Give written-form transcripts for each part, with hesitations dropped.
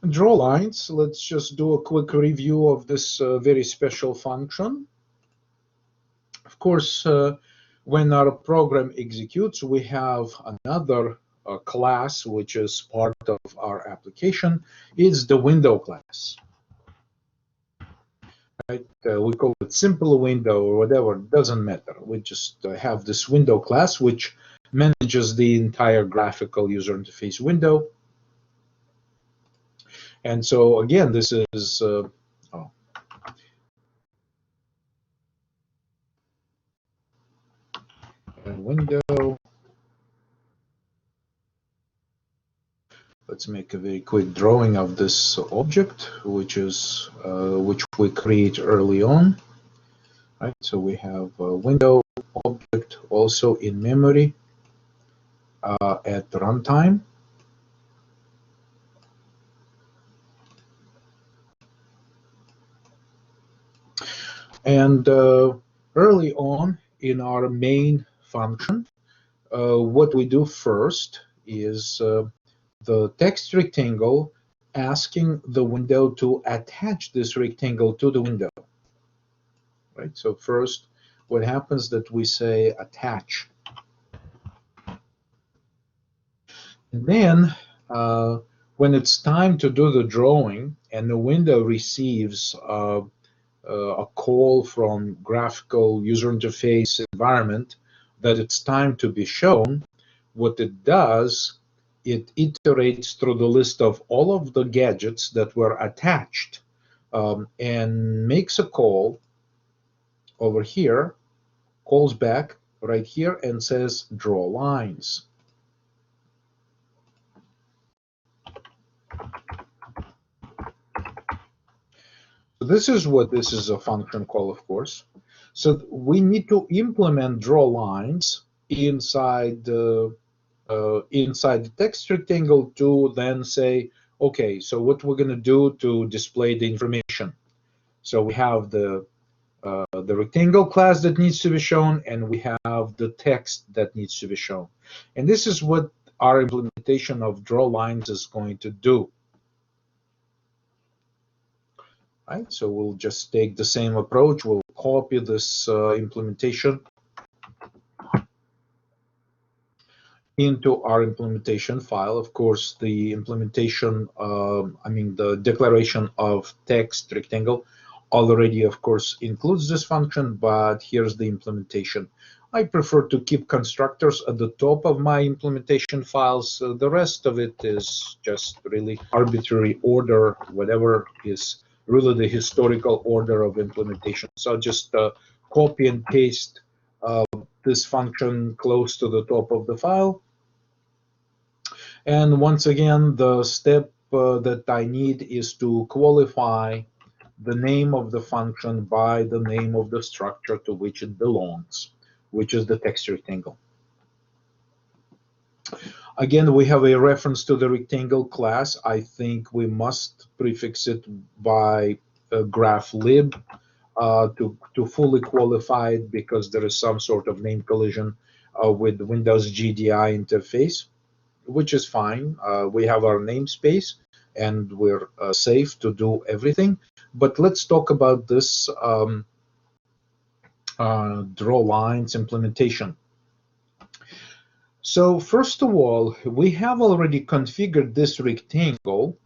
Draw lines. Let's just do a quick review of this very special function. Of course, when our program executes, we have another class which is part of our application. It's the window class. Right? We call it simple window or whatever, it doesn't matter. We just have this window class which manages the entire graphical user interface window. And so again, this is window. Let's make a very quick drawing of this object, which we create early on. Right, so we have a window object also in memory at runtime. And early on in our main function, what we do first is the text rectangle asking the window to attach this rectangle to the window. Right. So first, what happens that we say attach. And then when it's time to do the drawing and the window receives a call from graphical user interface environment that it's time to be shown, what it does, it iterates through the list of all of the gadgets that were attached and makes a call over here, calls back right here and says draw lines. So this is what this is a function call, of course. So we need to implement draw lines inside the text rectangle to then say, okay, so what we're going to do to display the information. So we have the rectangle class that needs to be shown, and we have the text that needs to be shown. And this is what our implementation of draw lines is going to do. Right, so we'll just take the same approach. We'll copy this implementation into our implementation file. Of course, the implementation, the declaration of text rectangle already, of course, includes this function, but here's the implementation. I prefer to keep constructors at the top of my implementation files. The rest of it is just really arbitrary order, whatever is really the historical order of implementation. So just copy and paste this function close to the top of the file. And once again, the step that I need is to qualify the name of the function by the name of the structure to which it belongs, which is the text rectangle. Again, we have a reference to the rectangle class. I think we must prefix it by graph_lib to fully qualify it, because there is some sort of name collision with Windows GDI interface, which is fine. We have our namespace and we're safe to do everything. But let's talk about this draw lines implementation. So first of all, we have already configured this rectangle.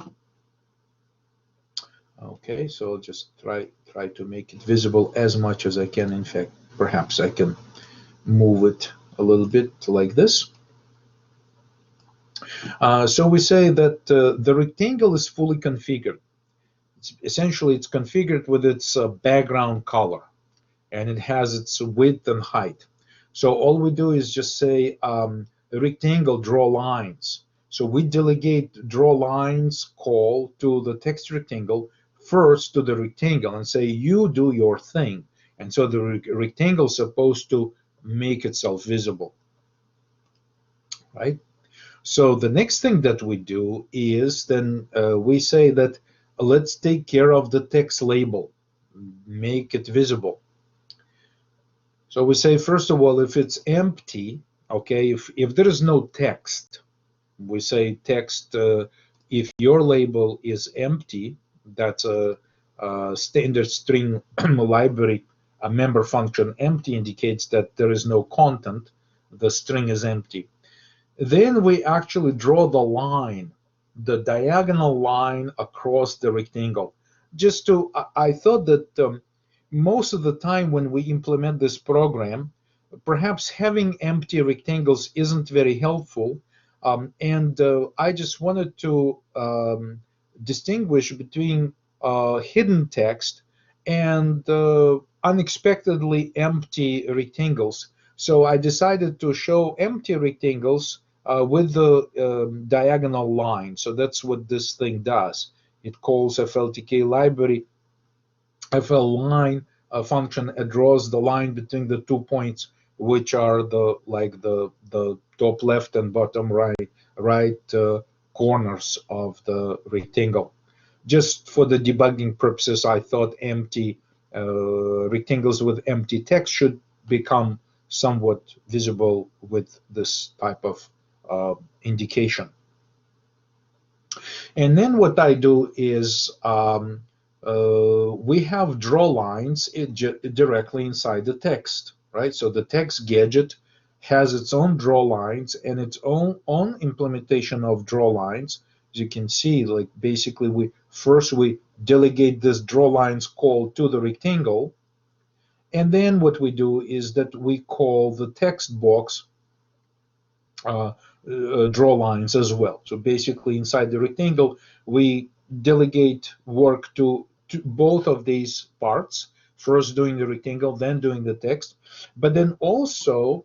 Okay, so I'll just try to make it visible as much as I can. In fact, perhaps I can move it a little bit like this. So we say that the rectangle is fully configured. Essentially, it's configured with its background color, and it has its width and height. So all we do is just say rectangle draw lines. So we delegate draw lines call to the text rectangle first to the rectangle and say you do your thing. And so the rectangle is supposed to make itself visible, right? So the next thing that we do is then we say that let's take care of the text label, make it visible. So we say, first of all, if it's empty, okay, if there is no text, we say text if your label is empty, that's a standard string library, a member function empty indicates that there is no content, the string is empty. Then we actually draw the line, the diagonal line across the rectangle. Just to, I thought that most of the time when we implement this program, perhaps having empty rectangles isn't very helpful. And I just wanted to distinguish between hidden text and unexpectedly empty rectangles. So I decided to show empty rectangles with the diagonal line. So that's what this thing does. It calls FLTK library FL line function. It draws the line between the 2 points, which are the top left and bottom right corners of the rectangle. Just for the debugging purposes, I thought empty rectangles with empty text should become somewhat visible with this type of indication. And then what I do is we have draw lines directly inside the text, right? So the text gadget has its own draw lines and its own implementation of draw lines. As you can see, like basically we delegate this draw lines call to the rectangle, and then what we do is that we call the text box uh, draw lines as well. So basically inside the rectangle, we delegate work to both of these parts, first doing the rectangle, then doing the text. But then also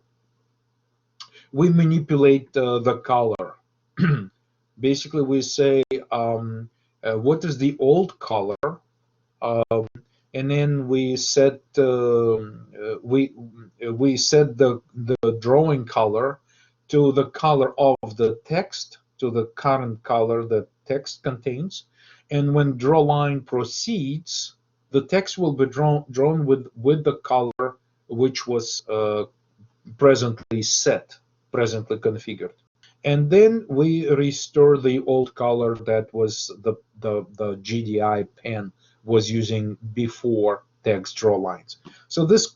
we manipulate the color. Basically, we say, what is the old color? Um, and then we set the drawing color to the color of the text, to the current color that text contains. And when draw line proceeds, the text will be drawn with the color which was presently configured. And then we restore the old color that was the GDI pen was using before text draw lines. So this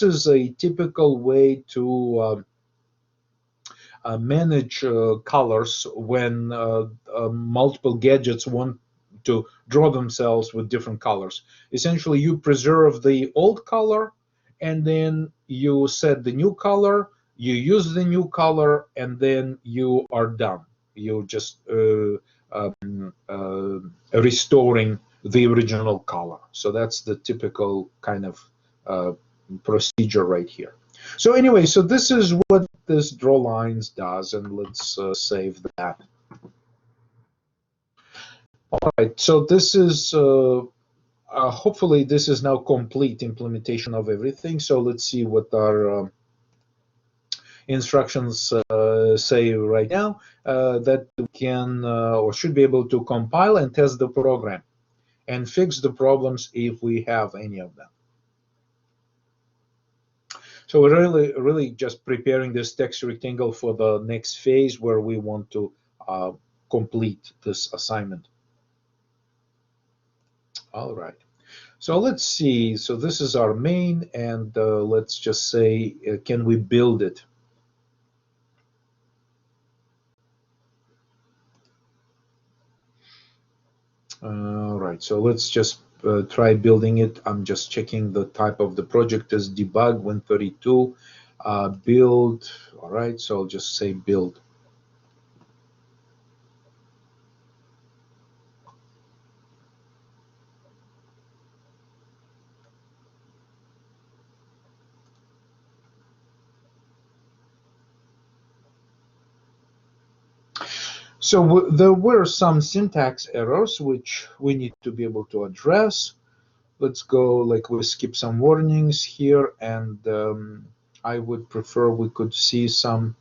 is a typical way to manage colors when multiple gadgets want to draw themselves with different colors. Essentially, you preserve the old color and then you set the new color, you use the new color, and then you are done. You just restoring the original color. So that's the typical kind of uh, procedure right here. So anyway, so this is what this draw lines does, and let's save that. All right, so this is hopefully this is now complete implementation of everything. So let's see what our instructions say right now that we can or should be able to compile and test the program and fix the problems if we have any of them. So we're really just preparing this text rectangle for the next phase where we want to complete this assignment. All right. So let's see. So this is our main, and let's just say, can we build it? All right. So let's just try building it. I'm just checking the type of the project as debug Win32 build. All right. So I'll just say build. So there were some syntax errors which we need to be able to address. Let's go, like we skip some warnings here, and I would prefer we could see some.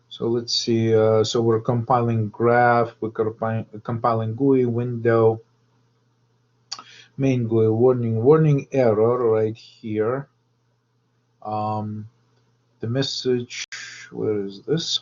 So let's see. So we're compiling graph, we're compiling GUI window, main GUI warning error right here. The message, where is this?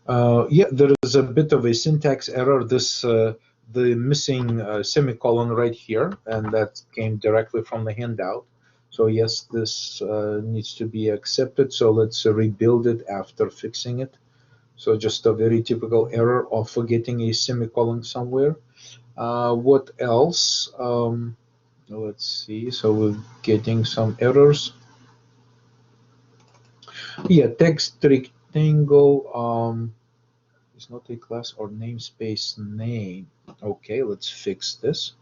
Yeah, there is a bit of a syntax error. The missing semicolon right here, and that came directly from the handout. So yes, this needs to be accepted. So let's rebuild it after fixing it. So just a very typical error of forgetting a semicolon somewhere. What else? Let's see. So we're getting some errors. Yeah, text rectangle. It's not a class or namespace name. Okay, let's fix this.